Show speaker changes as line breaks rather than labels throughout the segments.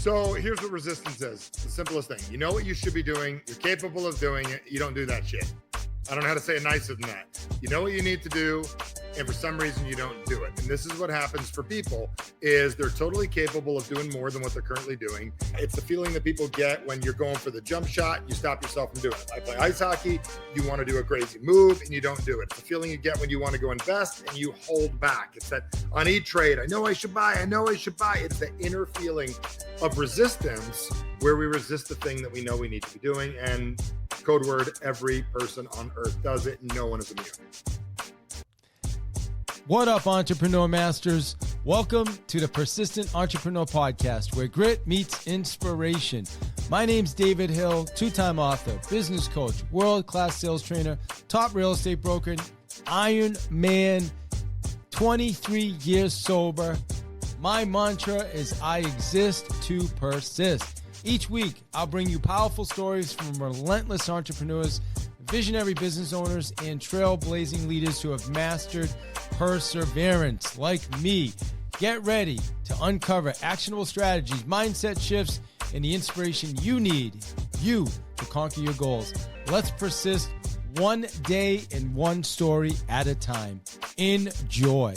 So here's what resistance is. The simplest thing. You know what you should be doing. You're capable of doing it. You don't do that shit. I don't know how to say it nicer than that. You know what you need to do, and for some reason you don't do it. And this is what happens for people is they're totally capable of doing more than what they're currently doing. It's the feeling that people get when you're going for the jump shot, you stop yourself from doing it. I play ice hockey, you want to do a crazy move and you don't do it. It's the feeling you get when you want to go invest and you hold back. It's that on E-Trade, I know I should buy. It's the inner feeling of resistance where we resist the thing that we know we need to be doing. And code word, every person on earth does it. No one is immune.
What up, Entrepreneur Masters? Welcome to the Persistent Entrepreneur Podcast, where grit meets inspiration. My name's David Hill, two-time author, business coach, world-class sales trainer, top real estate broker, Iron Man, 23 years sober. My mantra is I exist to persist. Each week, I'll bring you powerful stories from relentless entrepreneurs, visionary business owners, and trailblazing leaders who have mastered perseverance like me. Get ready to uncover actionable strategies, mindset shifts, and the inspiration you need to conquer your goals. Let's persist one day and one story at a time. Enjoy.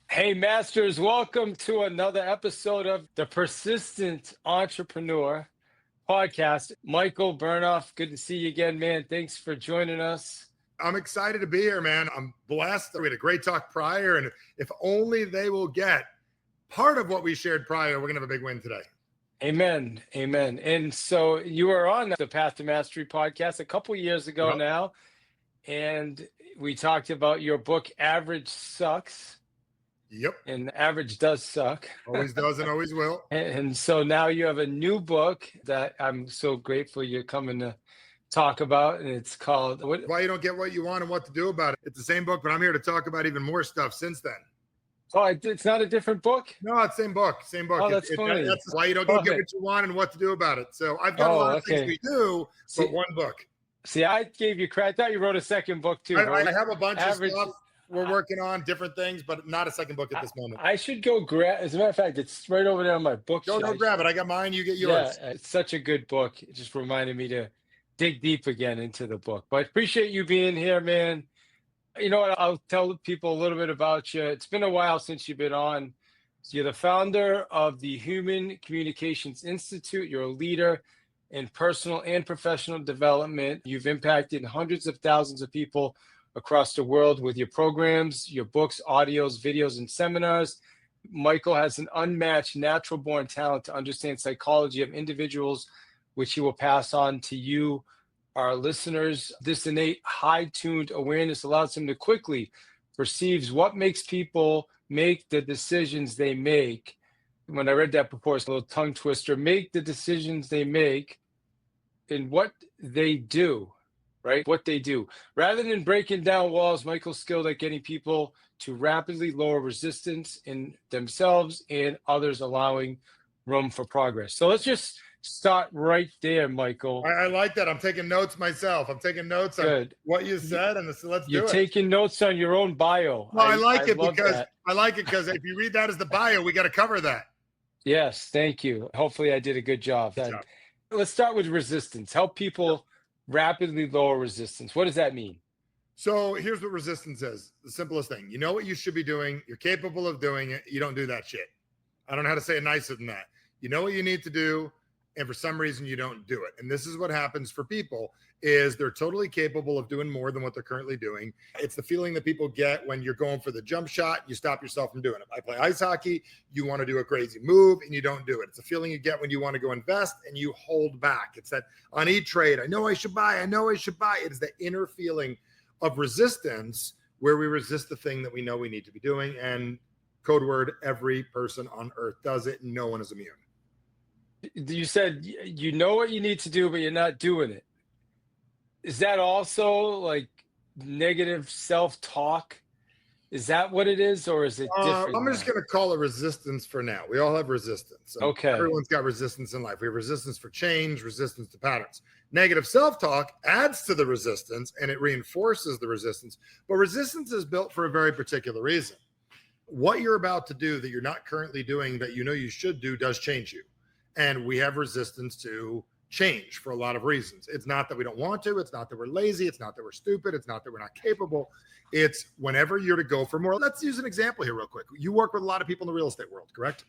Hey, Masters, welcome to another episode of the Persistent Entrepreneur Podcast. Michael Bernoff, good to see you again, man. Thanks for joining us.
I'm excited to be here, man. I'm blessed. We had a great talk prior, and if only they will get part of what we shared prior, we're going to have a big win today.
Amen. Amen. And so you were on the Path to Mastery podcast a couple years ago now, and we talked about your book, Average Sucks.
Yep.
And average does suck.
Always does and always will.
And so now you have a new book that I'm so grateful you're coming to talk about. And it's called
Why You Don't Get What You Want and What to Do About It. It's the same book, but I'm here to talk about even more stuff since then.
Oh, it's not a different book?
No, it's same book. Oh,
that's funny.
That's Why You Don't Get What You Want and What to Do About It. So I've got a lot of things we do, but one book.
See, I gave you credit. I thought you wrote a second book too.
I have a bunch of stuff. We're working on different things, but not a second book at this moment.
I should go grab. As a matter of fact, it's right over there on my bookshelf.
Go grab it. I got mine. You get yours.
Yeah, it's such a good book. It just reminded me to dig deep again into the book. But I appreciate you being here, man. You know what? I'll tell people a little bit about you. It's been a while since you've been on. So you're the founder of the Human Communications Institute. You're a leader in personal and professional development. You've impacted hundreds of thousands of people across the world with your programs, your books, audios, videos, and seminars. Michael has an unmatched natural born talent to understand psychology of individuals, which he will pass on to you, our listeners. This innate high-tuned awareness allows him to quickly perceive what makes people make the decisions they make. When I read that before, it's a little tongue twister. Make the decisions they make and what they do. Right? What they do. Rather than breaking down walls, Michael's skilled at getting people to rapidly lower resistance in themselves and others, allowing room for progress. So let's just start right there, Michael.
I like that. I'm taking notes myself. I'm taking notes on what you said, and let's do it.
You're taking notes on your own bio.
Well, I like it because if you read that as the bio, we got to cover that.
Yes, thank you. Hopefully I did a good job. Let's start with resistance. Help people rapidly lower resistance. What does that mean?
So here's what resistance is. The simplest thing. You know what you should be doing. You're capable of doing it. You don't do that shit. I don't know how to say it nicer than that. You know what you need to do, and for some reason you don't do it. And this is what happens for people is they're totally capable of doing more than what they're currently doing. It's the feeling that people get when you're going for the jump shot, you stop yourself from doing it. I play ice hockey, you want to do a crazy move and you don't do it. It's the feeling you get when you want to go invest and you hold back. It's that on E-Trade, I know I should buy. It's the inner feeling of resistance where we resist the thing that we know we need to be doing. And code word, every person on earth does it. No one is immune.
You said you know what you need to do, but you're not doing it. Is that also like negative self-talk? Is that what it is, or is it different?
I'm just going to call it resistance for now. We all have resistance.
Okay.
Everyone's got resistance in life. We have resistance for change, resistance to patterns. Negative self-talk adds to the resistance and it reinforces the resistance. But resistance is built for a very particular reason. what you're about to do that you're not currently doing that you know you should do does change you. And we have resistance to change for a lot of reasons. It's not that we don't want to, it's not that we're lazy, it's not that we're stupid, it's not that we're not capable. It's whenever you're to go for more. Let's use an example here real quick. You work with a lot of people in the real estate world, correct?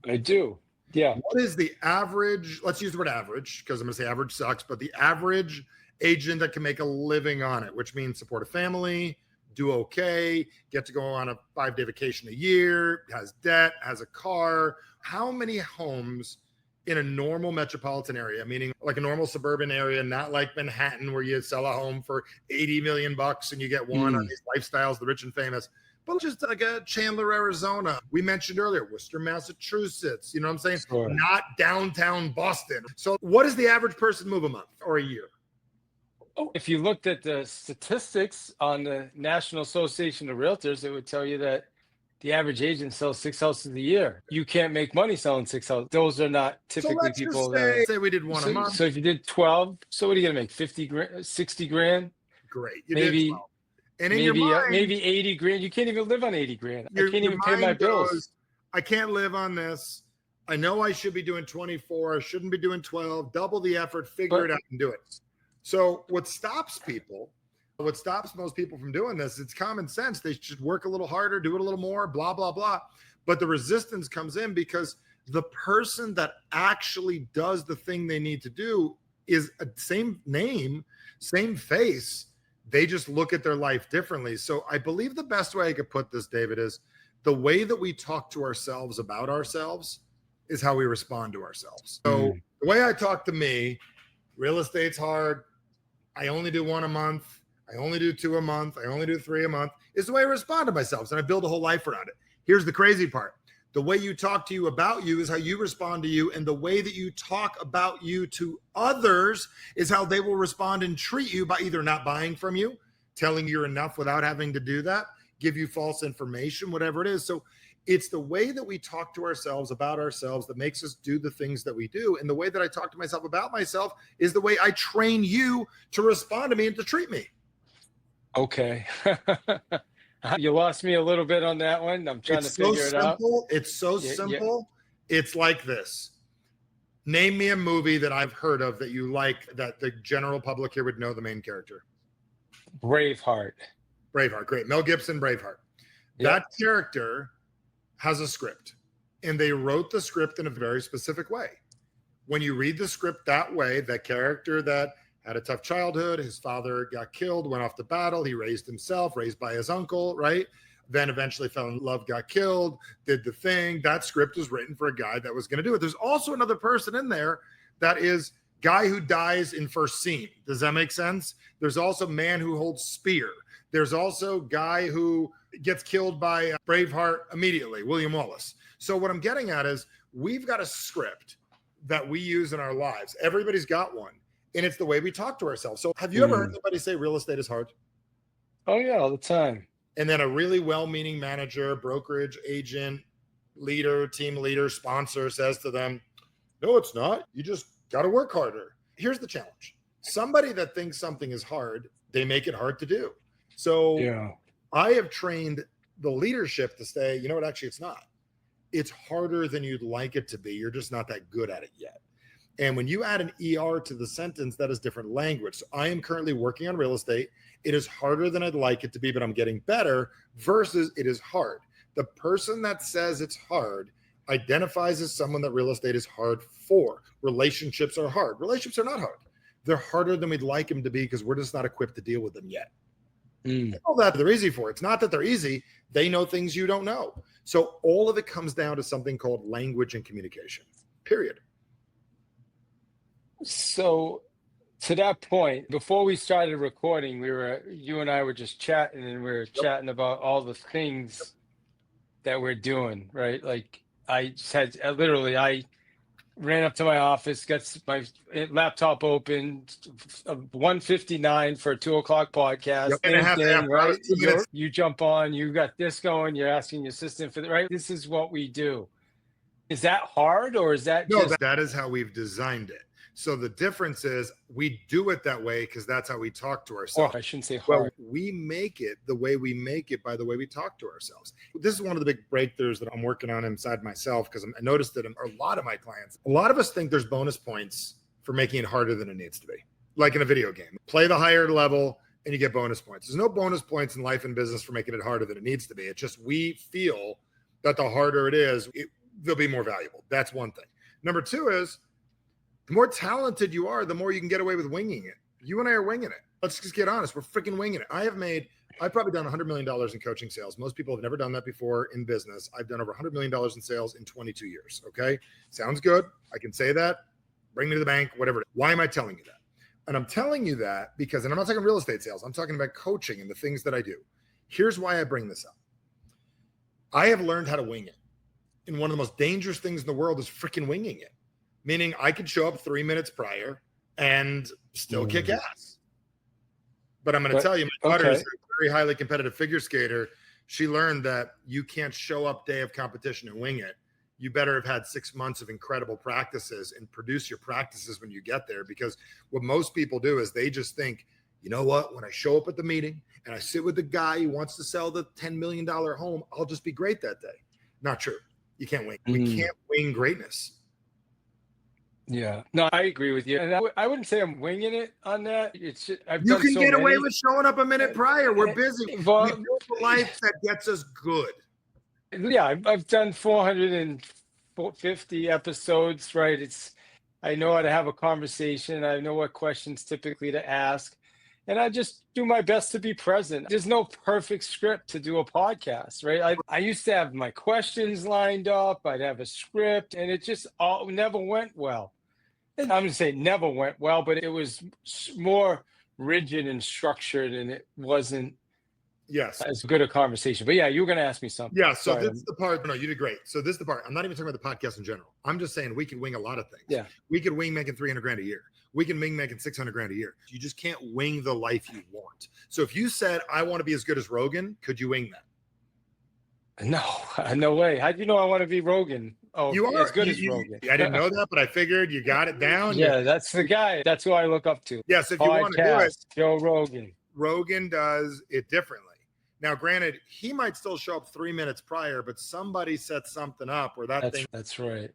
I do. Yeah.
What is the average, let's use the word average because I'm going to say average sucks, but the average agent that can make a living on it, which means support a family, do okay, get to go on a 5-day vacation a year, has debt, has a car. How many homes in a normal metropolitan area, meaning like a normal suburban area, not like Manhattan where you sell a home for 80 million bucks and you get one on these lifestyles, the rich and famous, but just like a Chandler, Arizona. We mentioned earlier, Worcester, Massachusetts, you know what I'm saying?
Sure.
Not downtown Boston. So what does the average person move a month or a year?
Oh, if you looked at the statistics on the National Association of Realtors, it would tell you that the average agent sells 6 houses a year. You can't make money selling 6 houses. Those are not typically people that
say we did one a month.
So if you did 12, so what are you gonna make? 50 grand, 60 grand?
Great. You
Maybe
did 12. And in your mind,
maybe 80 grand. You can't even live on 80 grand. I
your
can't even pay my
mind
bills.
goes, I can't live on this. I know I should be doing 24. I shouldn't be doing 12. Double the effort, figure it out and do it. So what stops most people from doing this, it's common sense. They should work a little harder, do it a little more, blah, blah, blah. But the resistance comes in because the person that actually does the thing they need to do is a same name, same face. They just look at their life differently. So I believe the best way I could put this, David, is the way that we talk to ourselves about ourselves is how we respond to ourselves. So the way I talk to me, real estate's hard. I only do 1 a month. I only do 2 a month. I only do 3 a month is the way I respond to myself. And I build a whole life around it. Here's the crazy part. The way you talk to you about you is how you respond to you. And the way that you talk about you to others is how they will respond and treat you by either not buying from you, telling you you're enough without having to do that, give you false information, whatever it is. So it's the way that we talk to ourselves about ourselves that makes us do the things that we do. And the way that I talk to myself about myself is the way I train you to respond to me and to treat me.
Okay. You lost me a little bit on that one. I'm trying to figure it out.
It's so simple. It's like this. Name me a movie that I've heard of that you like that the general public here would know the main character.
Braveheart.
Braveheart. Great. Mel Gibson, Braveheart. That character has a script, and they wrote the script in a very specific way. When you read the script that way, that character that had a tough childhood, his father got killed, went off to battle, he raised himself, raised by his uncle, right? Then eventually fell in love, got killed, did the thing. That script was written for a guy that was going to do it. There's also another person in there that is guy who dies in first scene. Does that make sense? There's also man who holds spear. There's also guy who gets killed by Braveheart immediately, William Wallace. So what I'm getting at is we've got a script that we use in our lives. Everybody's got one, and it's the way we talk to ourselves. So have you ever heard somebody say real estate is hard?
Oh yeah, all the time.
And then a really well-meaning manager, brokerage agent, leader, team leader, sponsor says to them, no, it's not. You just got to work harder. Here's the challenge. Somebody that thinks something is hard, they make it hard to do. So I have trained the leadership to say, you know what, actually it's not. It's harder than you'd like it to be. You're just not that good at it yet. And when you add an ER to the sentence, that is different language. So I am currently working on real estate. It is harder than I'd like it to be, but I'm getting better versus it is hard. The person that says it's hard identifies as someone that real estate is hard for. Relationships are hard. Relationships are not hard. They're harder than we'd like them to be because we're just not equipped to deal with them yet. All that they're easy for. It's not that they're easy. They know things you don't know. So all of it comes down to something called language and communication, period.
So to that point, before we started recording, you and I were just chatting, and we were chatting about all the things that we're doing, right? Like I ran up to my office, got my laptop open, 1:59 for a 2:00 podcast. Same thing, right? You jump on, you got this going, you're asking your assistant for the right. This is what we do. Is that hard, or is that
no? That is how we've designed it. So the difference is we do it that way because that's how we talk to
Or
ourselves.
I shouldn't say
Well,
hard.
we make it the way we make it by the way we talk to ourselves. This is one of the big breakthroughs that I'm working on inside myself, because I noticed that in a lot of my clients, a lot of us think there's bonus points for making it harder than it needs to be. Like in a video game, play the higher level and you get bonus points. There's no bonus points in life and business for making it harder than it needs to be. It's just we feel that the harder it is, they'll be more valuable. That's one thing. Number two is the more talented you are, the more you can get away with winging it. You and I are winging it. Let's just get honest. We're freaking winging it. I've probably done $100 million in coaching sales. Most people have never done that before in business. I've done over $100 million in sales in 22 years. Okay. Sounds good. I can say that. Bring me to the bank, whatever. Why am I telling you that? And I'm telling you that because, and I'm not talking real estate sales. I'm talking about coaching and the things that I do. Here's why I bring this up. I have learned how to wing it. And one of the most dangerous things in the world is freaking winging it. Meaning I could show up 3 minutes prior and still kick ass. But I'm going to tell you, my daughter is a very highly competitive figure skater. She learned that you can't show up day of competition and wing it. You better have had 6 months of incredible practices and produce your practices when you get there. Because what most people do is they just think, you know what, when I show up at the meeting and I sit with the guy who wants to sell the $10 million home, I'll just be great that day. Not true. You can't wing. We can't wing greatness.
Yeah, no, I agree with you. And I wouldn't say I'm winging it on that. It's just, I've
You
done
can
so
get
many.
away with showing up a minute prior. We're busy. We
Well,
built a life that gets us good.
yeah, I've done 450 episodes, right? I know how to have a conversation. I know what questions typically to ask. And I just do my best to be present. There's no perfect script to do a podcast, right? I used to have my questions lined up. I'd have a script, and it just all never went well. And I'm going to say never went well, but it was more rigid and structured, and it wasn't as good a conversation. But yeah, you were going to ask me something.
Yeah. So
Sorry.
this is the part. No, you did great. So this is the part. I'm not even talking about the podcast in general. I'm just saying we can wing a lot of things.
Yeah.
We could wing making 300 grand a year. We can wing making 600 grand a year. You just can't wing the life you want. So if you said, I want to be as good as Rogan, could you wing that?
No, no way. How'd you know I want to be Rogan? Oh,
you are
as good as Rogan.
I didn't know that, but I figured you got it down.
Yeah, that's the guy. That's who I look up to.
Yes, if you want to do it,
Joe Rogan.
Rogan does it differently. Now, granted, he might still show up 3 minutes prior, but somebody set something up where
That's right.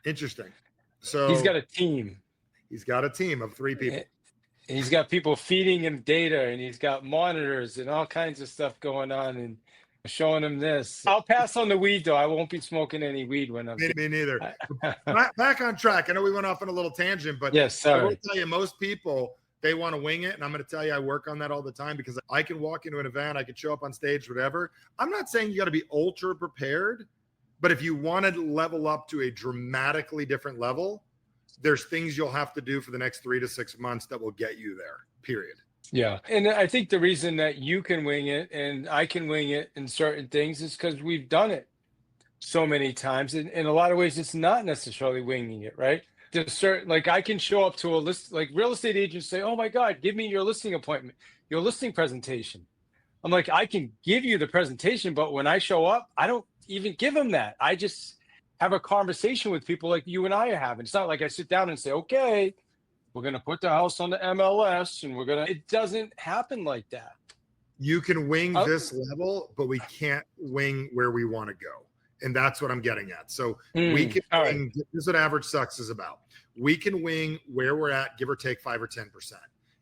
Interesting. So
he's got a team.
He's got a team of 3 people.
And he's got people feeding him data, and he's got monitors and all kinds of stuff going on, and showing him this. I'll pass on the weed, though. I won't be smoking any weed when I'm.
Me neither. Back on track. I know we went off on a little tangent, but
yes, sorry.
I will tell you, most people, they want to wing it. And I'm going to tell you, I work on that all the time because I can walk into an event, I can show up on stage, whatever. I'm not saying you got to be ultra prepared, but if you want to level up to a dramatically different level, there's things you'll have to do for the next 3 to 6 months that will get you there, period.
Yeah. And I think the reason that you can wing it and I can wing it in certain things is because we've done it so many times. And in a lot of ways, it's not necessarily winging it, right? There's certain, like I can show up to a list, like real estate agents say, oh my God, give me your listing appointment, your listing presentation. I'm like, I can give you the presentation, but when I show up, I don't even give them that. I just have a conversation with people like you and I are having. It's not like I sit down and say, okay, we're going to put the house on the MLS and it doesn't happen like that.
You can wing this level, but we can't wing where we want to go. And that's what I'm getting at. So we can wing, this is what average sucks is about. We can wing where we're at, give or take 5 or 10%.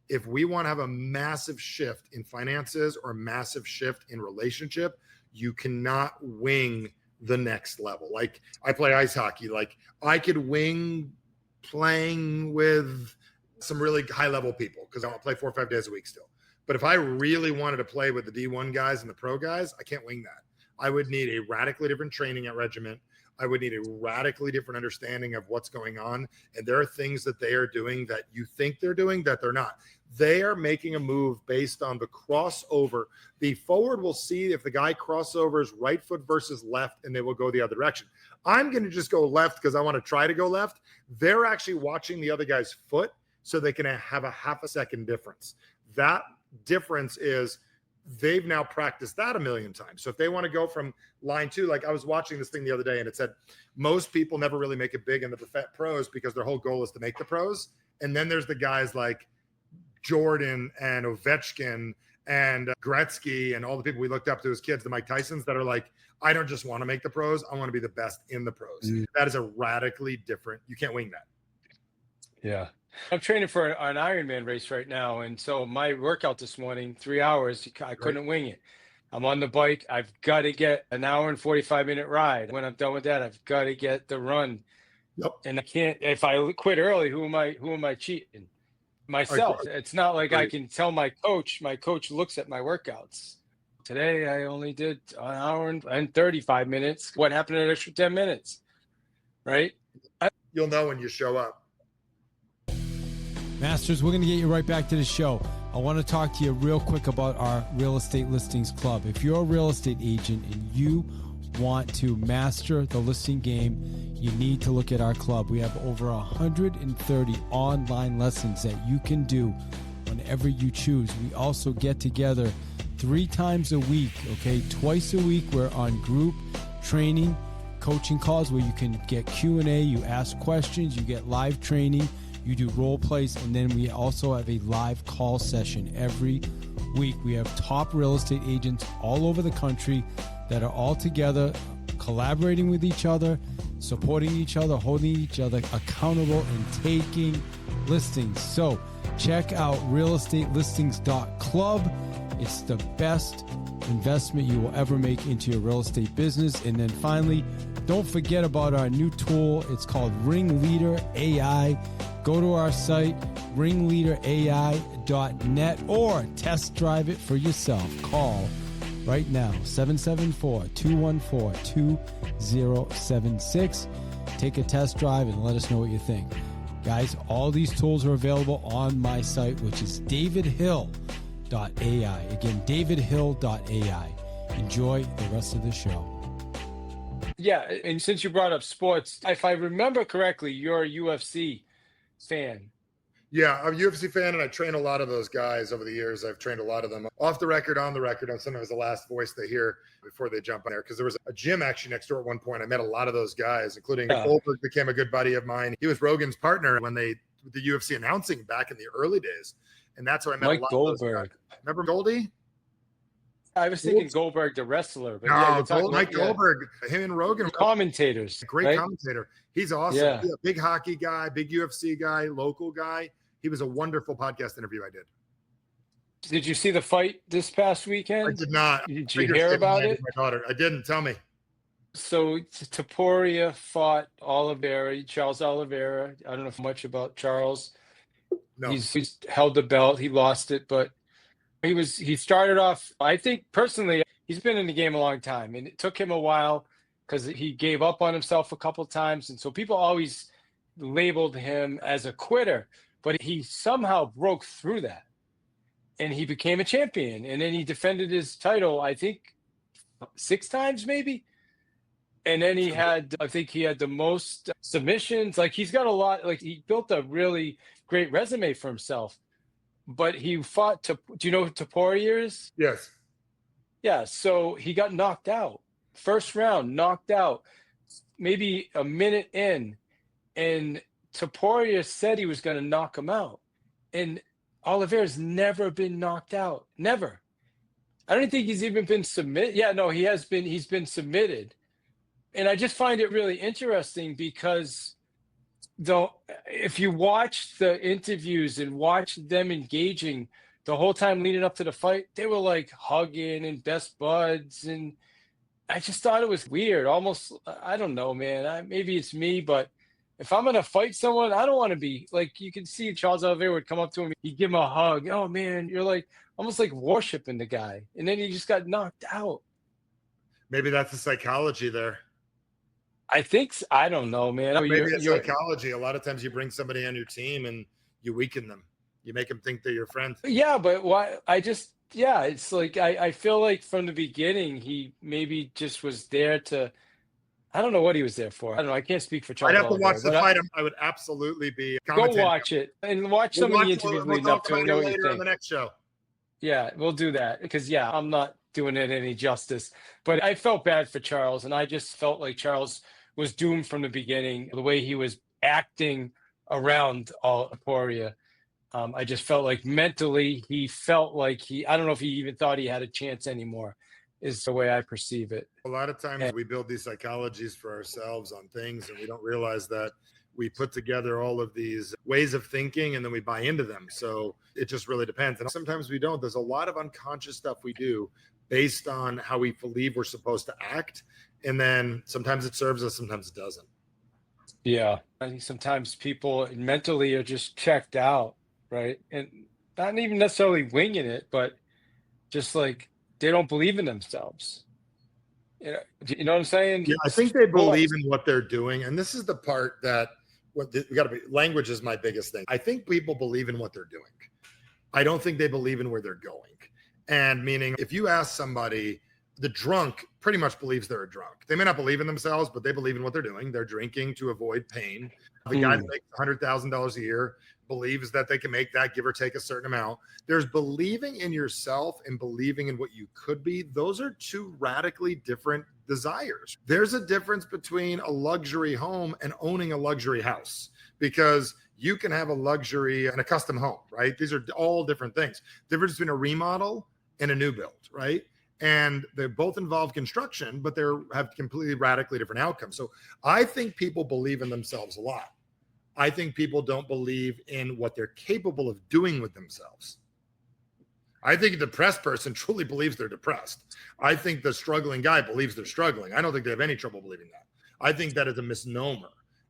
If we want to have a massive shift in finances or a massive shift in relationship, you cannot wing the next level. Like I play ice hockey. Like I could wing playing with some really high level people because I'll play 4 or 5 days a week still. But if I really wanted to play with the D1 guys and the pro guys, I can't wing that. I would need a radically different training at regiment. I would need a radically different understanding of what's going on. And there are things that they are doing that you think they're doing that they're not. They are making a move based on the crossover. The forward will see if the guy crossovers right foot versus left, and they will go the other direction. I'm going to just go left because I want to try to go left. They're actually watching the other guy's foot so they can have a half a second difference. That difference is they've now practiced that a million times. So if they want to go from line 2, like I was watching this thing the other day and it said most people never really make it big in the pros because their whole goal is to make the pros. And then there's the guys like Jordan and Ovechkin and Gretzky and all the people we looked up to as kids, the Mike Tysons, that are like, I don't just want to make the pros, I want to be the best in the pros. That is a radically different, you can't wing that.
Yeah. I'm training for an Ironman race right now. And so my workout this morning, 3 hours, I couldn't wing it. I'm on the bike. I've got to get an hour and 45-minute ride. When I'm done with that, I've got to get the run.
Yep.
And I can't, if I quit early, who am I cheating? Myself. It's not like I can tell my coach looks at my workouts. Today, I only did an hour and 35 minutes. What happened to an extra 10 minutes? Right?
You'll know when you show up.
Masters, we're going to get you right back to the show. I want to talk to you real quick about our Real Estate Listings Club. If you're a real estate agent and you want to master the listing game, you need to look at our club. We have over 130 online lessons that you can do whenever you choose. We also get together 3 times a week, okay? Twice a week, we're on group training, coaching calls where you can get Q&A, you ask questions, you get live training, you do role plays, and then we also have a live call session every week. We have top real estate agents all over the country that are all together, collaborating with each other, supporting each other, holding each other accountable, and taking listings. So check out realestatelistings.club. It's the best investment you will ever make into your real estate business. And then finally, don't forget about our new tool. It's called Ringleader AI. Go to our site, ringleaderai.net, or test drive it for yourself. Call right now, 774-214-2076. Take a test drive and let us know what you think. Guys, all these tools are available on my site, which is davidhill.ai. Again, davidhill.ai. Enjoy the rest of the show.
Yeah, and since you brought up sports, if I remember correctly, you're a UFC fan.
Yeah, I'm a UFC fan, and I train a lot of those guys over the years. I've trained a lot of them off the record, on the record. I'm sometimes the last voice they hear before they jump on there, because there was a gym actually next door at one point. I met a lot of those guys, including Goldberg became a good buddy of mine. He was Rogan's partner when the UFC announcing back in the early days, and that's how I met
Mike
a lot
Goldberg.
of those guys. Remember Goldie?
I was thinking Goldberg, the wrestler. But
Mike Goldberg, him and Rogan.
Commentators.
Great commentator. He's awesome.
Yeah.
He's a big hockey guy, big UFC guy, local guy. He was a wonderful podcast interview I did.
Did you see the fight this past weekend?
I did not.
Did you hear about it?
My daughter. I didn't. Tell me.
So Topuria fought Charles Oliveira. I don't know much about Charles.
No.
He's held the belt. He lost it, but he started off, I think personally, he's been in the game a long time, and it took him a while because he gave up on himself a couple times. And so people always labeled him as a quitter, but he somehow broke through that and he became a champion. And then he defended his title, I think 6 times maybe. And then I think he had the most submissions. Like he's got a lot, like he built a really great resume for himself. But he fought do you know who Topuria is?
Yes.
Yeah, so he got knocked out. First round, knocked out. Maybe a minute in, and Topuria said he was going to knock him out. And Oliveira's never been knocked out. Never. I don't think he's even been submitted. Yeah, no, he's been submitted. And I just find it really interesting because if you watch the interviews and watch them engaging the whole time leading up to the fight, they were like hugging and best buds. And I just thought it was weird. Almost, I don't know, man. Maybe it's me, but if I'm going to fight someone, I don't want to be like, you can see Charles Oliveira would come up to him. He'd give him a hug. Oh man, you're like almost like worshiping the guy. And then he just got knocked out.
Maybe that's the psychology there.
I don't know, man.
Maybe it's psychology. A lot of times you bring somebody on your team and you weaken them. You make them think they're your friend.
Yeah, but why? It's like I feel like from the beginning he maybe just was there to. I don't know what he was there for. I don't know. I can't speak for Charles.
I'd have to watch the fight. I would absolutely be
go watch it and watch some of the interviews leading up to it. Know what you think
on the next show.
Yeah, we'll do that because yeah, I'm not doing it any justice. But I felt bad for Charles, and I just felt like Charles was doomed from the beginning. The way he was acting around all Aporia, I just felt like mentally he felt like I don't know if he even thought he had a chance anymore, is the way I perceive it.
A lot of times we build these psychologies for ourselves on things, and we don't realize that we put together all of these ways of thinking and then we buy into them. So it just really depends. And sometimes we don't. There's a lot of unconscious stuff we do based on how we believe we're supposed to act. And then sometimes it serves us, sometimes it doesn't.
Yeah. I think sometimes people mentally are just checked out, right? And not even necessarily winging it, but just like they don't believe in themselves. You know what I'm saying?
Yeah, I think they believe in what they're doing. And this is the part that we got to be, language is my biggest thing. I think people believe in what they're doing. I don't think they believe in where they're going. And meaning, if you ask somebody, the drunk pretty much believes they're a drunk. They may not believe in themselves, but they believe in what they're doing. They're drinking to avoid pain. The guy that makes $100,000 a year believes that they can make that, give or take a certain amount. There's believing in yourself and believing in what you could be. Those are two radically different desires. There's a difference between a luxury home and owning a luxury house, because you can have a luxury and a custom home, right? These are all different things. The difference between a remodel and a new build, right? And they both involve construction, but they have completely radically different outcomes. So I think people believe in themselves a lot. I think people don't believe in what they're capable of doing with themselves. I think a depressed person truly believes they're depressed. I think the struggling guy believes they're struggling. I don't think they have any trouble believing that. I think that is a misnomer.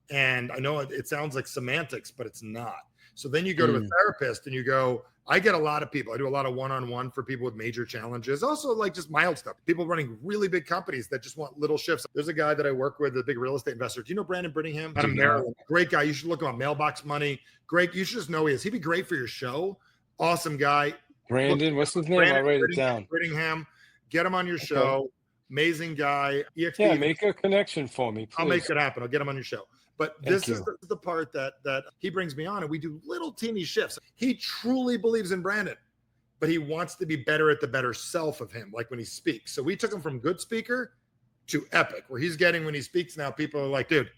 And I know it sounds like semantics, but it's not. So then you go to a therapist and you go, I get a lot of people. I do a lot of one-on-one for people with major challenges. Also like just mild stuff. People running really big companies that just want little shifts. There's a guy that I work with, a big real estate investor. Do you know Brandon Brittingham? Out of Maryland. Great guy. You should look him up. Mailbox Money. Great. You should just know he is. He'd be great for your show. Awesome guy.
Brandon, what's his name?
Brandon
I'll write it down.
Brittingham. Get him on your show. Amazing guy. EXP.
Yeah, make a connection for me, please.
I'll make it happen. I'll get him on your show. But this is the part that he brings me on, and we do little teeny shifts. He truly believes in Brandon, but he wants to be better at the better self of him, like when he speaks. So we took him from good speaker to epic, where he's getting, when he speaks now, people are like, dude,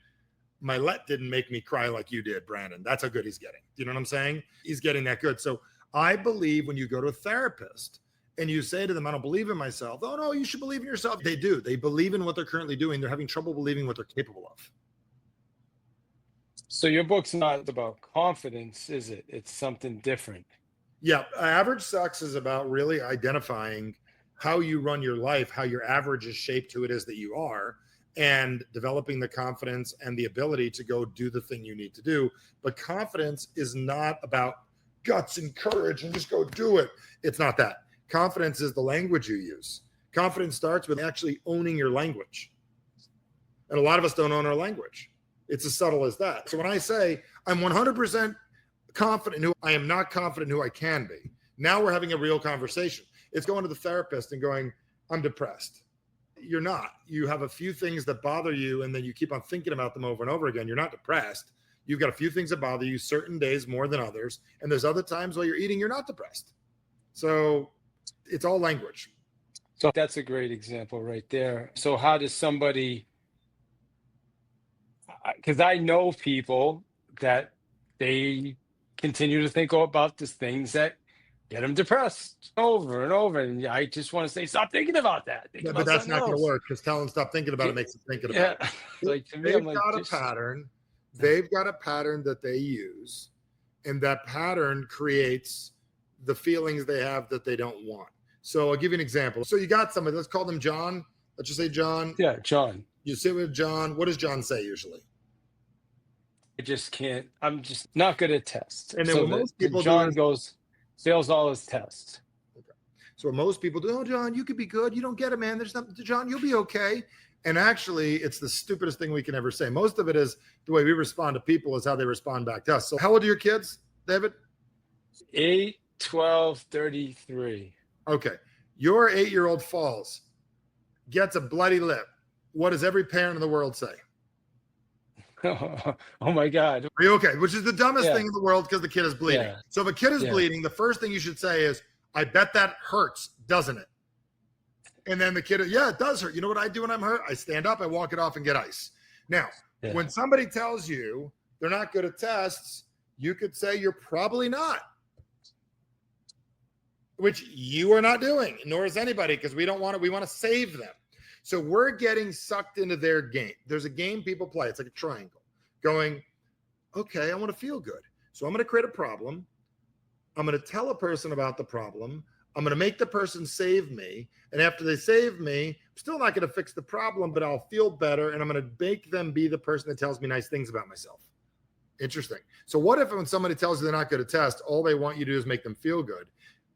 my let didn't make me cry like you did, Brandon. That's how good he's getting. Do you know what I'm saying? He's getting that good. So I believe when you go to a therapist and you say to them, I don't believe in myself. Oh, no, you should believe in yourself. They do. They believe in what they're currently doing. They're having trouble believing what they're capable of.
So your book's not about confidence, is it? It's something different.
Yeah. Average Sucks is about really identifying how you run your life, how your average is shaped who it is that you are, and developing the confidence and the ability to go do the thing you need to do. But confidence is not about guts and courage and just go do it. It's not that. Confidence is the language you use. Confidence starts with actually owning your language. And a lot of us don't own our language. It's as subtle as that. So when I say I'm 100% confident who I am not confident who I can be, now we're having a real conversation. It's going to the therapist and going, I'm depressed. You're not. You have a few things that bother you, and then you keep on thinking about them over and over again. You're not depressed. You've got a few things that bother you certain days more than others. And there's other times while you're eating, you're not depressed. So it's all language.
So that's a great example right there. So how does somebody, because I know people that they continue to think about these things that get them depressed over and over. And I just want to say, stop thinking about that. Think about
but that's not going to
else.
work, because telling them stop thinking about it makes them thinking about it.
Like to me, I'm like,
got a pattern. They've got a pattern that they use, and that pattern creates the feelings they have that they don't want. So I'll give you an example. So you got somebody, let's call them John. Let's just say John.
Yeah, John.
You sit with John. What does John say usually?
I just can't. I'm just not good at tests.
And then what most people
John
do
fails all his tests.
Okay. So what most people do, oh, John, you could be good. You don't get it, man. There's nothing to John. You'll be okay. And actually, it's the stupidest thing we can ever say. Most of it is the way we respond to people is how they respond back to us. So how old are your kids, David?
8, 12, 33.
Okay. Your 8-year-old falls, gets a bloody lip. What does every parent in the world say?
Oh my God.
Are you okay? Which is the dumbest thing in the world, because the kid is bleeding.
Yeah.
So if a kid is bleeding, the first thing you should say is, I bet that hurts, doesn't it? And then the kid, yeah, it does hurt. You know what I do when I'm hurt? I stand up, I walk it off and get ice. Now, when somebody tells you they're not good at tests, you could say you're probably not, which you are not doing, nor is anybody, because we want to save them. So we're getting sucked into their game. There's a game people play. It's like a triangle going, okay, I want to feel good. So I'm going to create a problem. I'm going to tell a person about the problem. I'm going to make the person save me. And after they save me, I'm still not going to fix the problem, but I'll feel better. And I'm going to make them be the person that tells me nice things about myself. Interesting. So what if when somebody tells you they're not good at test, all they want you to do is make them feel good?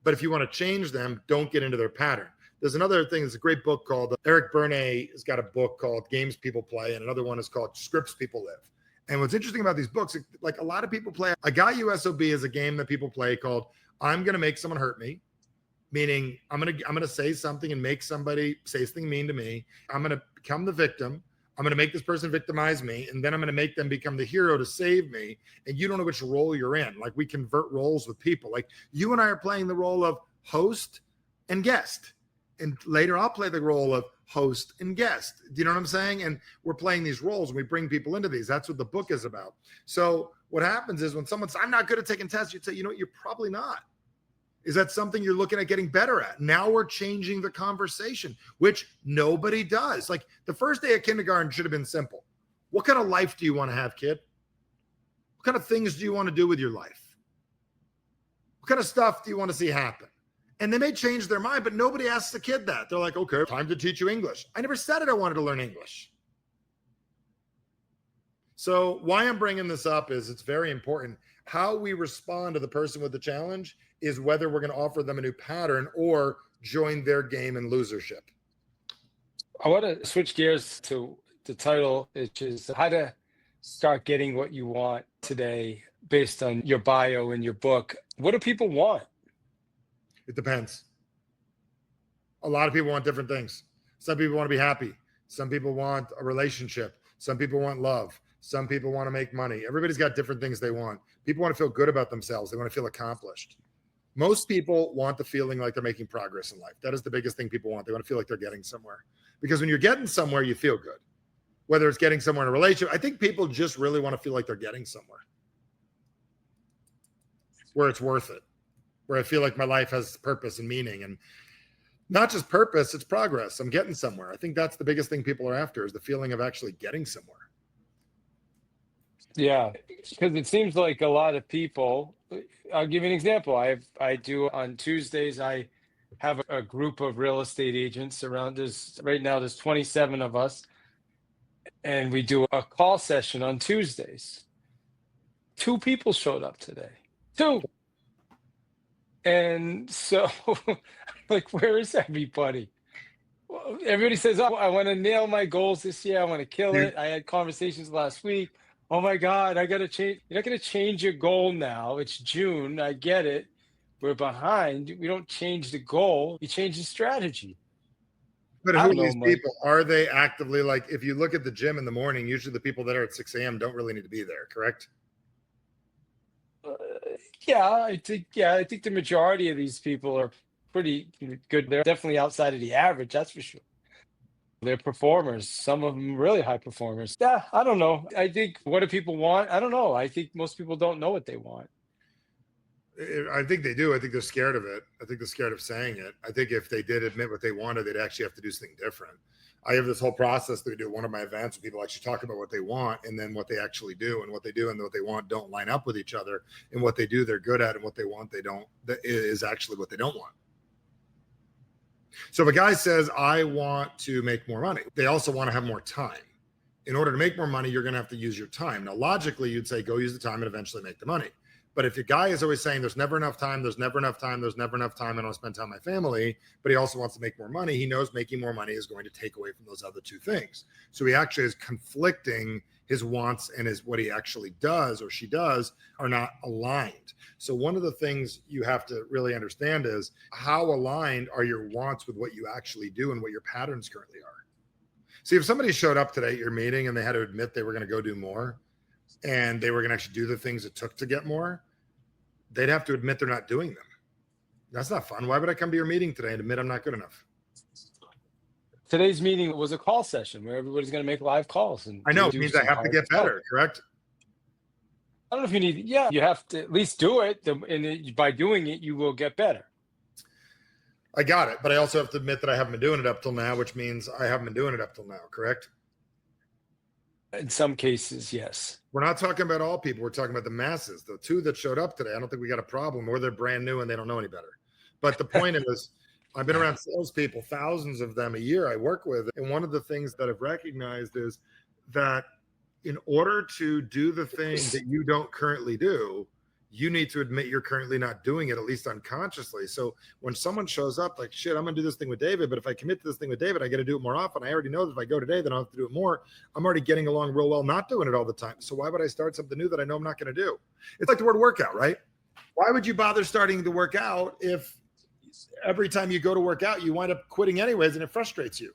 But if you want to change them, don't get into their pattern. There's another thing. There's a great book called, Eric Bernoff has got a book called Games People Play. And another one is called Scripts People Live. And what's interesting about these books, like a lot of people play, I Got You SOB is a game that people play called I'm going to make someone hurt me. Meaning I'm gonna say something and make somebody say something mean to me. I'm gonna become the victim. I'm gonna make this person victimize me, and then I'm gonna make them become the hero to save me. And you don't know which role you're in. Like we convert roles with people. Like you and I are playing the role of host and guest, and later I'll play the role of host and guest. Do you know what I'm saying? And we're playing these roles, and we bring people into these. That's what the book is about. So what happens is when someone says, "I'm not good at taking tests," you'd say, "You know what? You're probably not." Is that something you're looking at getting better at? Now we're changing the conversation, which nobody does. Like the first day of kindergarten should have been simple. What kind of life do you want to have, kid? What kind of things do you want to do with your life? What kind of stuff do you want to see happen? And they may change their mind, but nobody asks the kid that. They're like, okay, time to teach you English. I never said it. I wanted to learn English. So why I'm bringing this up is it's very important. How we respond to the person with the challenge is whether we're going to offer them a new pattern or join their game in losership.
I want to switch gears to the title, which is how to start getting what you want today based on your bio in your book. What do people want?
It depends. A lot of people want different things. Some people want to be happy. Some people want a relationship. Some people want love. Some people want to make money. Everybody's got different things they want. People want to feel good about themselves. They want to feel accomplished. Most people want the feeling like they're making progress in life. That is the biggest thing people want. They want to feel like they're getting somewhere. Because when you're getting somewhere, you feel good. Whether it's getting somewhere in a relationship, I think people just really want to feel like they're getting somewhere. Where it's worth it. Where I feel like my life has purpose and meaning. And not just purpose, it's progress. I'm getting somewhere. I think that's the biggest thing people are after is the feeling of actually getting somewhere.
Yeah, because it seems like a lot of people, I'll give you an example. I do on Tuesdays, I have a group of real estate agents around us. Right now, there's 27 of us, and we do a call session on Tuesdays. 2 people showed up today. 2. And so, like, where is everybody? Well, everybody says, oh, I want to nail my goals this year. I want to kill it. I had conversations last week. Oh my God, I got to change. You're not going to change your goal now. It's June. I get it. We're behind. We don't change the goal. You change the strategy.
But who are these people? Are they actively, like, if you look at the gym in the morning, usually the people that are at 6 a.m. don't really need to be there, correct?
I think the majority of these people are pretty good. They're definitely outside of the average, that's for sure. They're performers, some of them really high performers. Yeah, I don't know. I think, what do people want? I don't know. I think most people don't know what they want.
I think they do. I think they're scared of it. I think they're scared of saying it. I think if they did admit what they wanted, they'd actually have to do something different. I have this whole process that we do at one of my events where people actually talk about what they want and then what they actually do, and what they do and what they want don't line up with each other, and what they do they're good at, and what they want they don't, that is actually what they don't want. So if a guy says, I want to make more money, they also want to have more time. In order to make more money, you're going to have to use your time. Now, logically, you'd say, go use the time and eventually make the money. But if your guy is always saying there's never enough time, there's never enough time, there's never enough time, I don't want to spend time with my family, but he also wants to make more money, he knows making more money is going to take away from those other 2 things. So he actually is conflicting. His wants and what he actually does or she does are not aligned. So one of the things you have to really understand is how aligned are your wants with what you actually do and what your patterns currently are. See, if somebody showed up today at your meeting and they had to admit they were going to go do more and they were going to actually do the things it took to get more, they'd have to admit they're not doing them. That's not fun. Why would I come to your meeting today and admit I'm not good enough?
Today's meeting was a call session where everybody's going to make live calls. And
I know. It
do
means I
some
have to
hard
get
stuff.
better, correct?
I don't know if you need, yeah, you have to at least do it. By doing it, you will get better.
I got it. But I also have to admit that I haven't been doing it up till now, which means I haven't been doing it up till now, correct?
In some cases, yes.
We're not talking about all people. We're talking about the masses. The two that showed up today, I don't think we got a problem, or they're brand new and they don't know any better. But the point is, I've been around salespeople, thousands of them a year I work with. And one of the things that I've recognized is that in order to do the thing that you don't currently do, you need to admit you're currently not doing it, at least unconsciously. So when someone shows up like, shit, I'm going to do this thing with David, but if I commit to this thing with David, I got to do it more often. I already know that if I go today, then I'll have to do it more. I'm already getting along real well, not doing it all the time. So why would I start something new that I know I'm not going to do? It's like the word workout, right? Why would you bother starting to work out if every time you go to work out, you wind up quitting anyways and it frustrates you?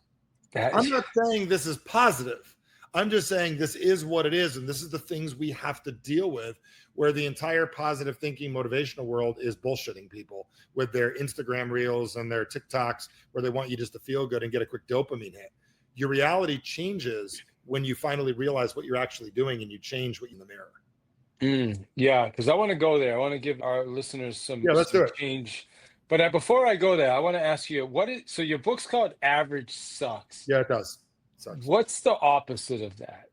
I'm not saying this is positive. I'm just saying this is what it is. And this is the things we have to deal with, where the entire positive thinking motivational world is bullshitting people with their Instagram reels and their TikToks, where they want you just to feel good and get a quick dopamine hit. Your reality changes when you finally realize what you're actually doing and you change what you in the mirror.
Yeah, because I want to go there. I want to give our listeners some
let's do it.
change. But before I go there, I want to ask you, so your book's called Average Sucks.
Yeah, it does. Sucks.
What's the opposite of that?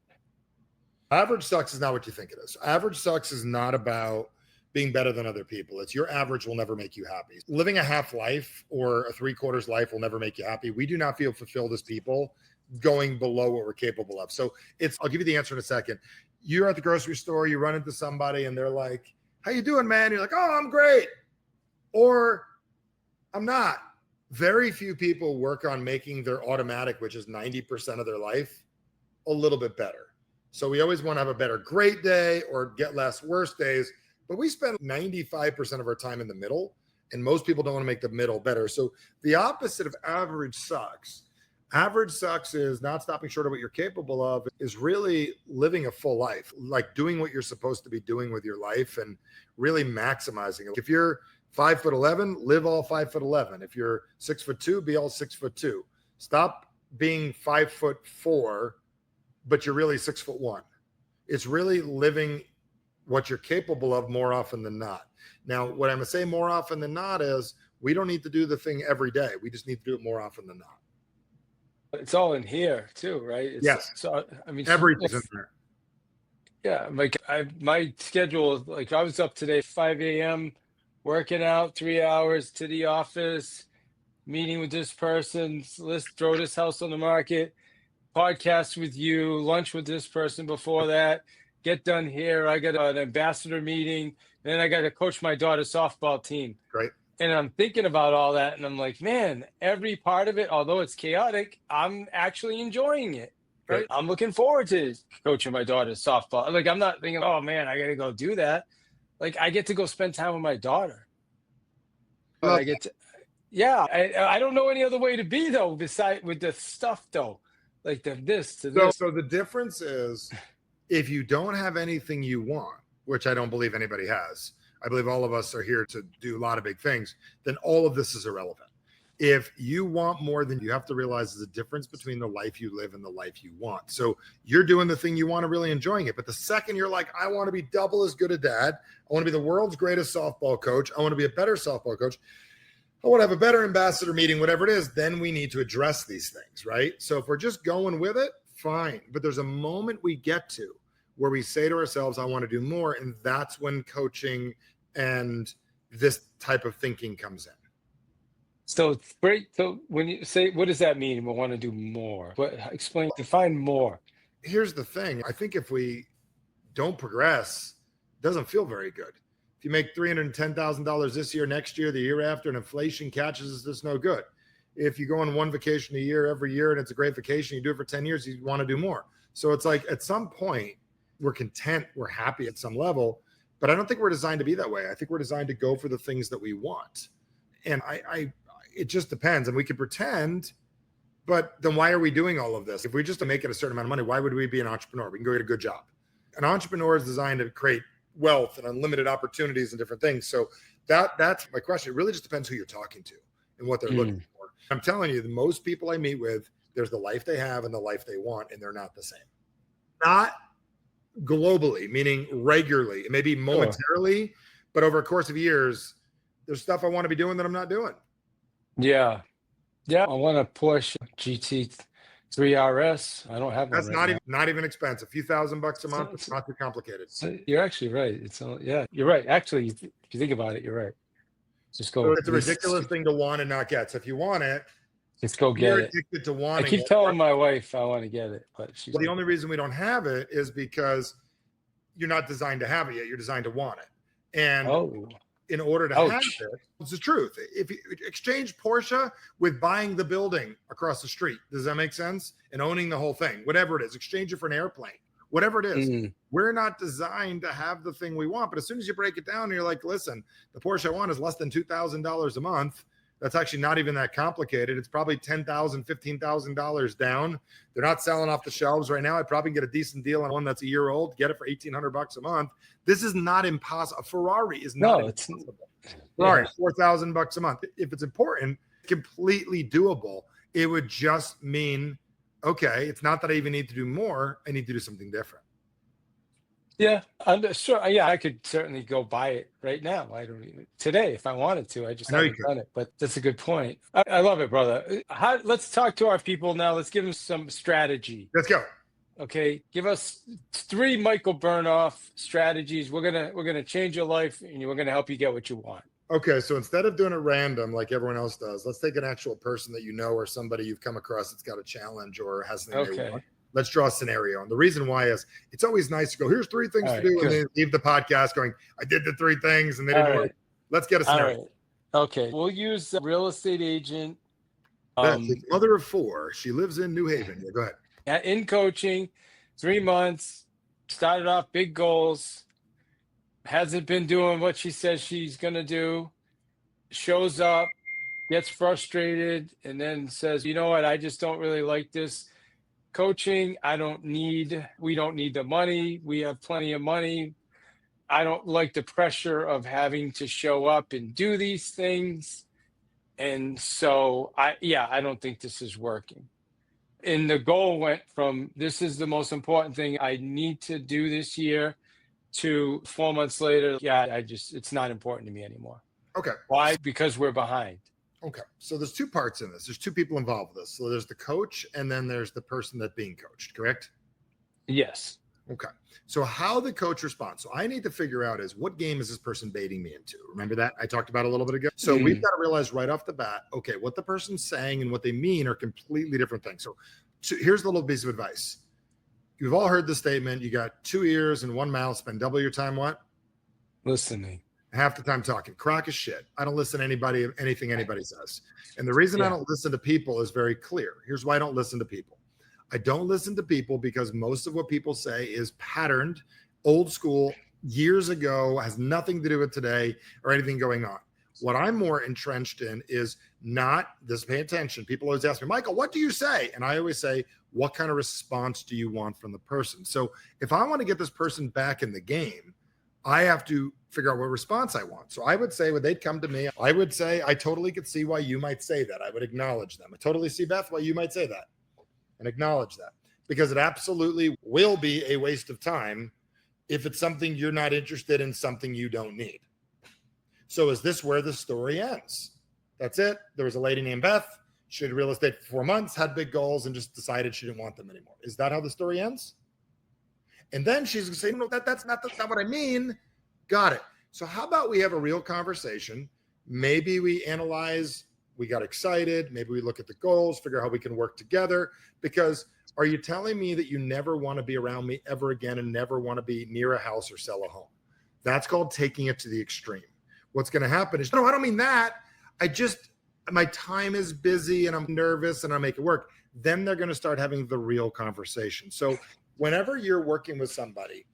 Average sucks is not what you think it is. Average sucks is not about being better than other people. It's your average will never make you happy. Living a half life or a 3/4 life will never make you happy. We do not feel fulfilled as people going below what we're capable of. So I'll give you the answer in a second. You're at the grocery store, you run into somebody and they're like, how you doing, man? You're like, oh, I'm great. Or I'm not. Very few people work on making their automatic, which is 90% of their life, a little bit better. So we always want to have a better great day or get less worse days, but we spend 95% of our time in the middle, and most people don't want to make the middle better. So the opposite of average sucks. Average sucks is not stopping short of what you're capable of, is really living a full life, like doing what you're supposed to be doing with your life and really maximizing it. If you're 5'11", live all 5'11". If you're 6'2", be all 6'2". Stop being 5'4", but you're really 6'1". It's really living what you're capable of more often than not. Now, what I'm going to say more often than not is we don't need to do the thing every day. We just need to do it more often than not.
It's all in here too, right?
Yes.
So I mean,
everything's in there.
Yeah, like my schedule, like I was up today 5 a.m. working out 3 hours to the office, meeting with this person, let's throw this house on the market, podcast with you, lunch with this person before that, get done here. I got an ambassador meeting, and then I got to coach my daughter's softball team.
Great.
And I'm thinking about all that, and I'm like, man, every part of it, although it's chaotic, I'm actually enjoying it. Right? I'm looking forward to coaching my daughter's softball. Like, I'm not thinking, oh man, I got to go do that. Like, I get to go spend time with my daughter. I get to, yeah. I don't know any other way to be though, besides with the stuff though, like this to this.
So the difference is, if you don't have anything you want, which I don't believe anybody has, I believe all of us are here to do a lot of big things, then all of this is irrelevant. If you want more, then you have to realize there's a difference between the life you live and the life you want. So you're doing the thing you want to, really enjoying it. But the second you're like, I want to be double as good a dad, I want to be the world's greatest softball coach, I want to be a better softball coach, I want to have a better ambassador meeting, whatever it is, then we need to address these things, right? So if we're just going with it, fine. But there's a moment we get to where we say to ourselves, I want to do more. And that's when coaching and this type of thinking comes in.
So it's great. So when you say, what does that mean? We want to do more. Define more.
Here's the thing. I think if we don't progress, it doesn't feel very good. If you make $310,000 this year, next year, the year after, and inflation catches us, it's no good. If you go on one vacation a year every year and it's a great vacation, you do it for 10 years, you want to do more. So it's like at some point we're content, we're happy at some level, but I don't think we're designed to be that way. I think we're designed to go for the things that we want. And it just depends. And we could pretend, but then why are we doing all of this? If we just make it a certain amount of money, why would we be an entrepreneur? We can go get a good job. An entrepreneur is designed to create wealth and unlimited opportunities and different things. So that's my question. It really just depends who you're talking to and what they're looking for. I'm telling you, the most people I meet with, there's the life they have and the life they want, and they're not the same. Not globally, meaning regularly, it may be momentarily, but over a course of years, there's stuff I want to be doing that I'm not doing.
Yeah. I want to push GT3 RS. I don't have one.
That's not even expensive. A few $1,000 a month. It's not too complicated.
So you're actually right. You're right. Actually, if you think about it, you're right. Just go.
So it's a ridiculous thing to want and not get. So if you want it,
just go get it.
Addicted to wanting
I keep telling my wife I want to get it, but she's
the only reason we don't have it is because you're not designed to have it yet. You're designed to want it. And in order to have it, it's the truth. If you exchange Porsche with buying the building across the street, does that make sense? And owning the whole thing, whatever it is, exchange it for an airplane, whatever it is. We're not designed to have the thing we want. But as soon as you break it down, you're like, listen, the Porsche I want is less than $2,000 a month. That's actually not even that complicated. It's probably $10,000, $15,000 down. They're not selling off the shelves right now. I'd probably get a decent deal on one that's a year old, get it for $1,800 a month. This is not impossible. A Ferrari is not impossible. Ferrari, $4,000 a month. If it's important, completely doable. It would just mean, okay, it's not that I even need to do more. I need to do something different.
Yeah, I'm sure. Yeah, I could certainly go buy it right now. I don't even today if I wanted to. I just haven't done it. But that's a good point. I love it, brother. Let's talk to our people now. Let's give them some strategy.
Let's go.
Okay, give us 3 Michael Bernoff strategies. We're gonna change your life, and we're gonna help you get what you want.
Okay, so instead of doing it random like everyone else does, let's take an actual person that you know or somebody you've come across that's got a challenge or has something they want. Let's draw a scenario. And the reason why is it's always nice to go, here's 3 things to do. And then leave the podcast going, I did the 3 things and they didn't work. Let's get a scenario.
Okay. We'll use a real estate agent.
Mother of 4. She lives in New Haven. Yeah, go ahead.
In coaching, 3 months, started off big goals, hasn't been doing what she says she's going to do, shows up, gets frustrated, and then says, you know what, I just don't really like this coaching. We don't need the money. We have plenty of money. I don't like the pressure of having to show up and do these things. And so I don't think this is working. And the goal went from, this is the most important thing I need to do this year, to 4 months later, it's not important to me anymore.
Okay.
Why? Because we're behind.
Okay. So there's 2 parts in this. There's 2 people involved with this. So there's the coach and then there's the person that's being coached, correct?
Yes.
Okay. So how the coach responds. So I need to figure out is what game is this person baiting me into? Remember that I talked about a little bit ago? So we've got to realize right off the bat, okay, what the person's saying and what they mean are completely different things. So here's a little piece of advice. You've all heard the statement, you got 2 ears and 1 mouth, spend double your time what?
Listening.
Half the time talking. Crock is shit. I don't listen to anything anybody says. And the reason I don't listen to people is very clear. Here's why I don't listen to people. I don't listen to people because most of what people say is patterned, old school, years ago, has nothing to do with today or anything going on. What I'm more entrenched in is not this. Pay attention. People always ask me, Michael, what do you say? And I always say, what kind of response do you want from the person? So if I want to get this person back in the game, I have to figure out what response I want. So I would say when they'd come to me, I would say, I totally could see why you might say that. I would acknowledge them. I totally see, Beth, why you might say that and acknowledge that, because it absolutely will be a waste of time if it's something you're not interested in, something you don't need. So is this where the story ends? That's it. There was a lady named Beth. She did real estate for 4 months, had big goals, and just decided she didn't want them anymore. Is that how the story ends? And then she's going to say, no, that's not what I mean. Got it. So how about we have a real conversation? Maybe we analyze, we got excited. Maybe we look at the goals, figure out how we can work together. Because are you telling me that you never want to be around me ever again and never want to be near a house or sell a home? That's called taking it to the extreme. What's going to happen is, no, I don't mean that. My time is busy and I'm nervous and I make it work. Then they're going to start having the real conversation. So whenever you're working with somebody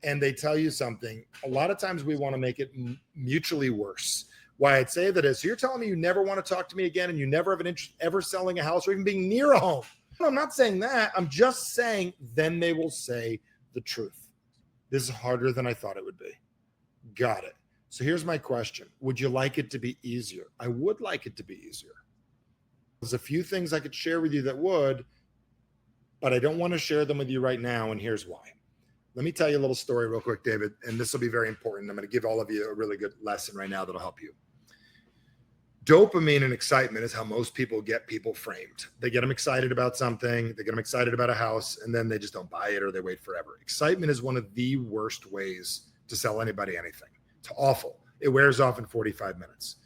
and they tell you something, a lot of times we want to make it mutually worse. Why I'd say that is, so you're telling me you never want to talk to me again and you never have an interest ever selling a house or even being near a home. No, I'm not saying that. I'm just saying then they will say the truth. This is harder than I thought it would be. Got it. So here's my question. Would you like it to be easier? I would like it to be easier. There's a few things I could share with you that would, but I don't want to share them with you right now. And here's why. Let me tell you a little story real quick, David, and this will be very important. I'm going to give all of you a really good lesson right now that'll help you. Dopamine and excitement is how most people get people framed. They get them excited about something, they get them excited about a house, and then they just don't buy it or they wait forever. Excitement is one of the worst ways to sell anybody anything. It's awful. It wears off in 45 minutes.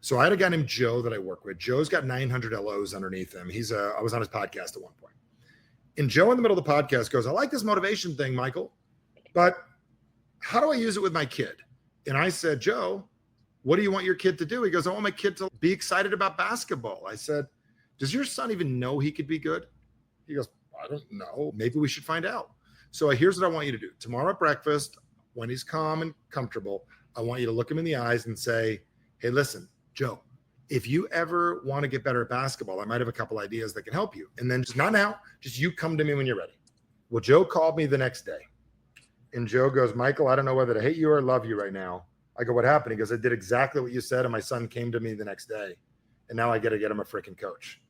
So I had a guy named Joe that I work with. Joe's got 900 LOs underneath him. I was on his podcast at one point. And Joe in the middle of the podcast goes, I like this motivation thing, Michael, but how do I use it with my kid? And I said, Joe, what do you want your kid to do? He goes, I want my kid to be excited about basketball. I said, does your son even know he could be good? He goes, I don't know. Maybe we should find out. So here's what I want you to do. Tomorrow at breakfast, when he's calm and comfortable, I want you to look him in the eyes and say, hey, listen, Joe, if you ever want to get better at basketball, I might have a couple ideas that can help you. And then just not now, just you come to me when you're ready. Well, Joe called me the next day. And Joe goes, Michael, I don't know whether to hate you or love you right now. I go, what happened? He goes, I did exactly what you said. And my son came to me the next day. And now I got to get him a freaking coach.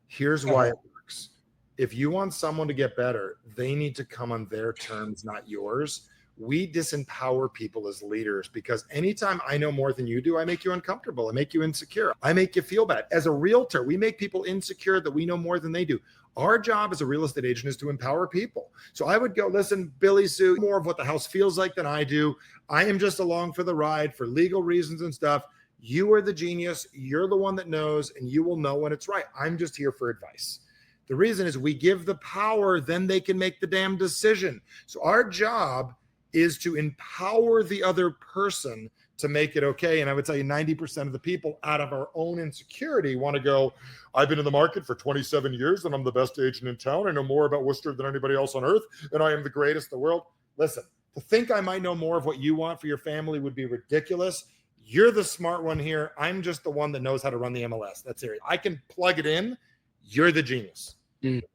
Here's why it works. If you want someone to get better, they need to come on their terms, not yours. We disempower people as leaders because anytime I know more than you do, I make you uncomfortable. I make you insecure. I make you feel bad. As a realtor, we make people insecure that we know more than they do. Our job as a real estate agent is to empower people. So I would go, listen, Billy Sue, more of what the house feels like than I do. I am just along for the ride for legal reasons and stuff. You are the genius. You're the one that knows, and you will know when it's right. I'm just here for advice. The reason is we give the power, then they can make the damn decision. So our job is to empower the other person to make it okay. And I would tell you 90% of the people out of our own insecurity want to go, I've been in the market for 27 years and I'm the best agent in town. I know more about Worcester than anybody else on earth. And I am the greatest in the world. Listen, to think I might know more of what you want for your family would be ridiculous. You're the smart one here. I'm just the one that knows how to run the MLS. That's it. I can plug it in. You're the genius.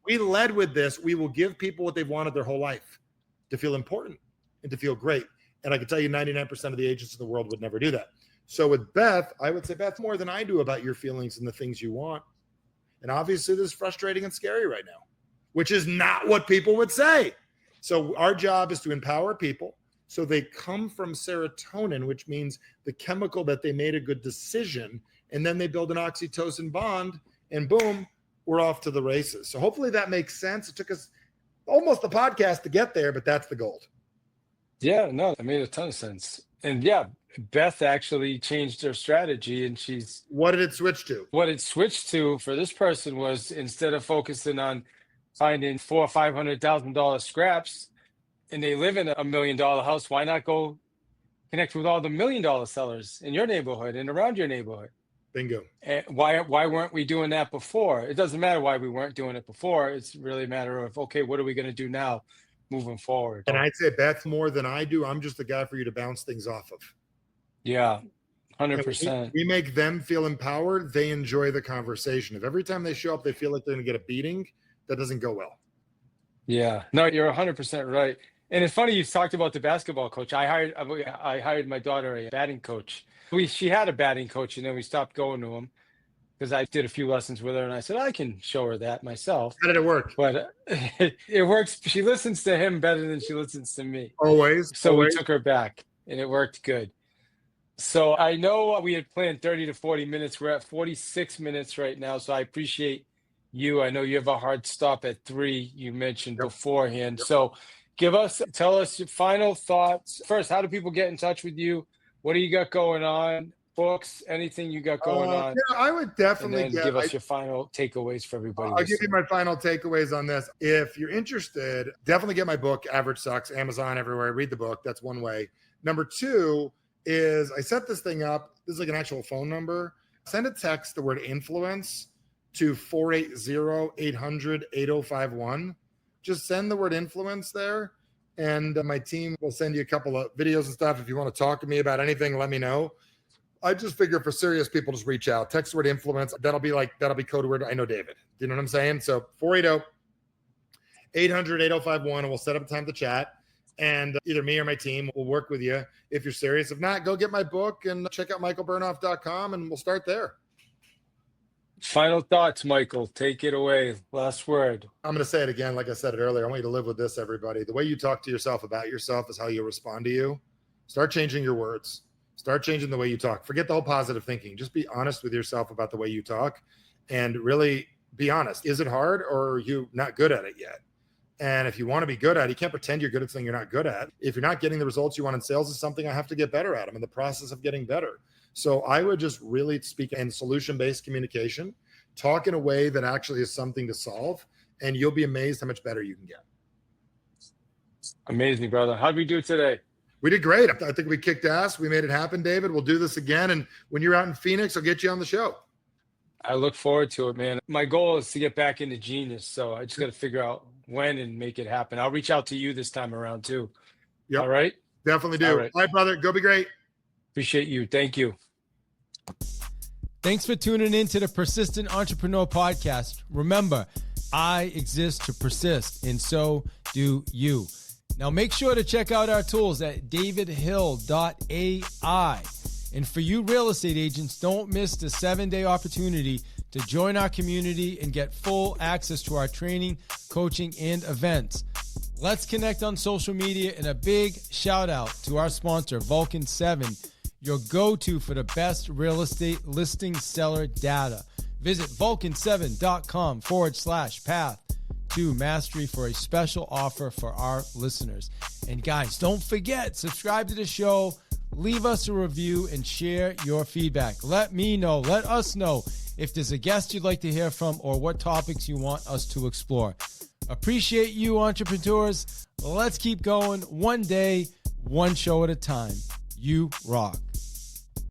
We led with this. We will give people what they've wanted their whole life, to feel important and to feel great. And I can tell you 99% of the agents in the world would never do that. So with Beth, I would say, Beth, more than I do about your feelings and the things you want. And obviously this is frustrating and scary right now, which is not what people would say. So our job is to empower people so they come from serotonin, which means the chemical that they made a good decision, and then they build an oxytocin bond, and boom, we're off to the races. So hopefully that makes sense. It took us almost the podcast to get there, but that's the goal.
Yeah, no, it made a ton of sense. And yeah, Beth actually changed her strategy, and
What did it switch to?
What it switched to for this person was, instead of focusing on finding $400,000 or $500,000 scraps, and they live in a $1 million house, why not go connect with all the $1 million sellers in your neighborhood and around your neighborhood?
Bingo.
And why weren't we doing that before? It doesn't matter why we weren't doing it before. It's really a matter of, okay, what are we going to do now moving forward?
And I'd say Beth more than I do. I'm just the guy for you to bounce things off of.
Yeah, 100%.
We make them feel empowered. They enjoy the conversation. If every time they show up, they feel like they're going to get a beating, that doesn't go well.
Yeah, no, you're 100% right. And it's funny you talked about the basketball coach. I hired my daughter a batting coach. She had a batting coach, and then we stopped going to him because I did a few lessons with her, and I said I can show her that myself.
How did it work?
But it works. She listens to him better than she listens to me.
Always.
So we took her back, and it worked good. So I know we had planned 30 to 40 minutes. We're at 46 minutes right now. So I appreciate you. I know you have a hard stop at 3, you mentioned beforehand. So tell us your final thoughts. First, how do people get in touch with you? What do you got going on? Books, anything you got going on?
Yeah, I would definitely
give us your final takeaways for everybody.
I'll give you my final takeaways on this. If you're interested, definitely get my book, Average Sucks, Amazon, everywhere. Read the book. That's one way. Number 2 is I set this thing up. This is like an actual phone number. Send a text, the word influence, to 480-800-8051. Just send the word influence there. And my team will send you a couple of videos and stuff. If you want to talk to me about anything, let me know. I just figure for serious people, just reach out. Text the word influence. That'll be code word. I know David. Do you know what I'm saying? So 480-800-8051, and we'll set up a time to chat. And either me or my team will work with you if you're serious. If not, go get my book and check out michaelbernoff.com and we'll start there.
Final thoughts, Michael. Take it away. Last word.
I'm going to say it again. Like I said it earlier, I want you to live with this, everybody. The way you talk to yourself about yourself is how you respond to you. Start changing your words. Start changing the way you talk. Forget the whole positive thinking. Just be honest with yourself about the way you talk and really be honest. Is it hard or are you not good at it yet? And if you want to be good at it, you can't pretend you're good at something you're not good at. If you're not getting the results you want in sales, is something I have to get better at. I'm in the process of getting better. So I would just really speak in solution-based communication, talk in a way that actually is something to solve, and you'll be amazed how much better you can get.
Amazing, brother. How'd we do today?
We did great. I think we kicked ass. We made it happen, David. We'll do this again. And when you're out in Phoenix, I'll get you on the show.
I look forward to it, man. My goal is to get back into Genius. So I just got to figure out when and make it happen. I'll reach out to you this time around too.
Yep.
All right.
Definitely do. All right, brother. Go be great.
Appreciate you. Thank you.
Thanks for tuning in to the Persistent Entrepreneur Podcast. Remember, I exist to persist, and so do you. Now make sure to check out our tools at davidhill.ai. And for you real estate agents, don't miss the 7-day opportunity to join our community and get full access to our training, coaching, and events. Let's connect on social media, and a big shout out to our sponsor, Vulcan 7, your go-to for the best real estate listing seller data. Visit vulcan7.com/path to mastery for a special offer for our listeners. And guys, don't forget, subscribe to the show, leave us a review, and share your feedback. Let us know if there's a guest you'd like to hear from or what topics you want us to explore. Appreciate you, entrepreneurs. Let's keep going one day, one show at a time. You rock.